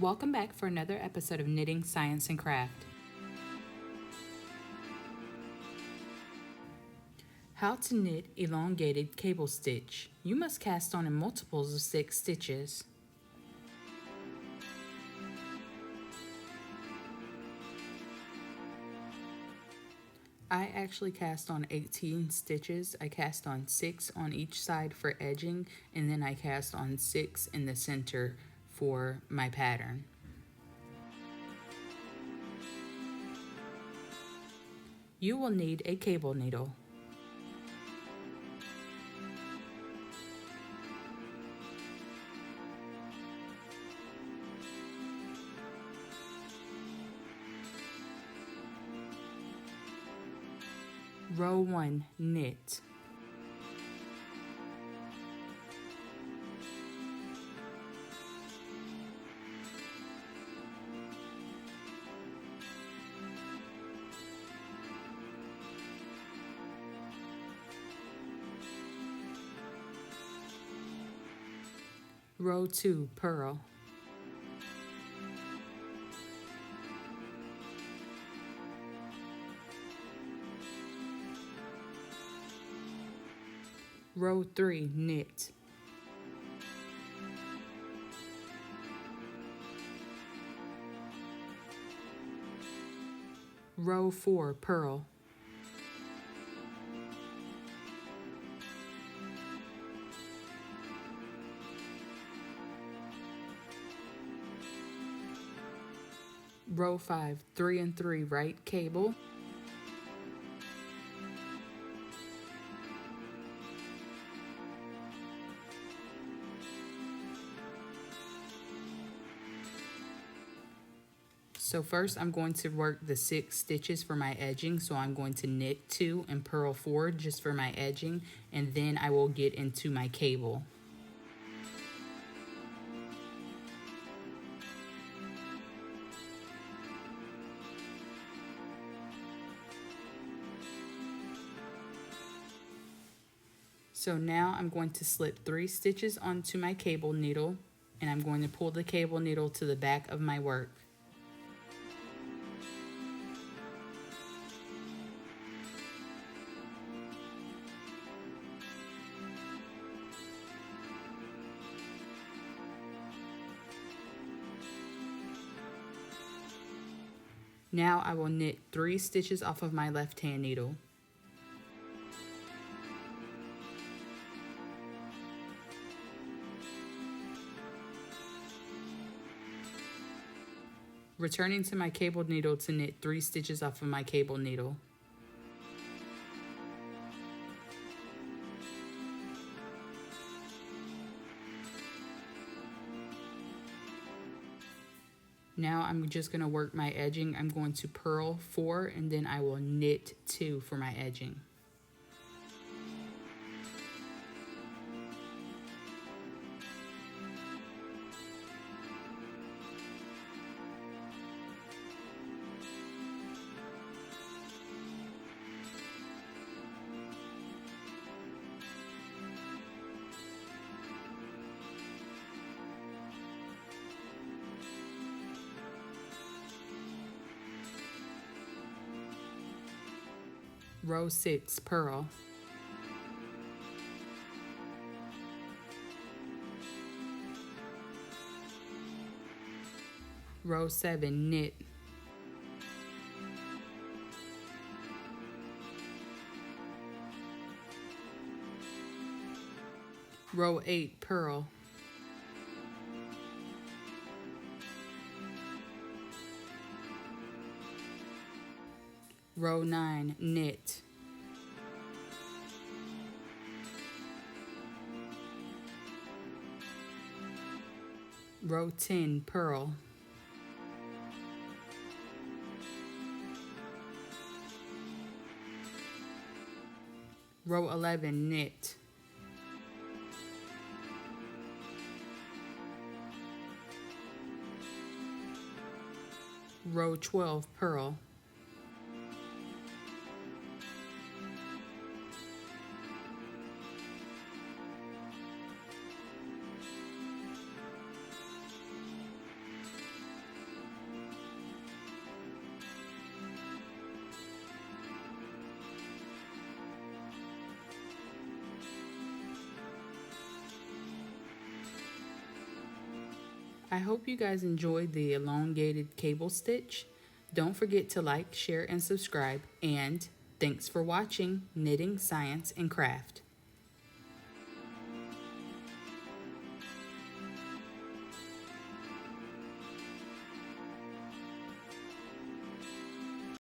Welcome back for another episode of Knitting, Science, and Craft. How to knit elongated cable stitch. You must cast on in multiples of 6 stitches. I actually cast on 18 stitches. I cast on 6 on each side for edging, and then I cast on 6 in the center for my pattern. You will need a cable needle. Row 1, knit. Row 2, purl. Row 3, knit. Row 4, purl. Row 5, 3 and 3 right cable. So first I'm going to work the 6 stitches for my edging. So I'm going to knit 2 and purl 4 just for my edging, and then I will get into my cable. So now I'm going to slip 3 stitches onto my cable needle, and I'm going to pull the cable needle to the back of my work. Now I will knit 3 stitches off of my left hand needle. Returning to my cable needle to knit 3 stitches off of my cable needle. Now I'm just going to work my edging. I'm going to purl 4 and then I will knit 2 for my edging. Row 6, purl. Row 7, knit. Row 8, purl. Row 9, knit. Row 10, purl. Row 11, knit. Row 12, purl. I hope you guys enjoyed the elongated cable stitch. Don't forget to like, share, and subscribe. And thanks for watching Knitting, Science, and Craft.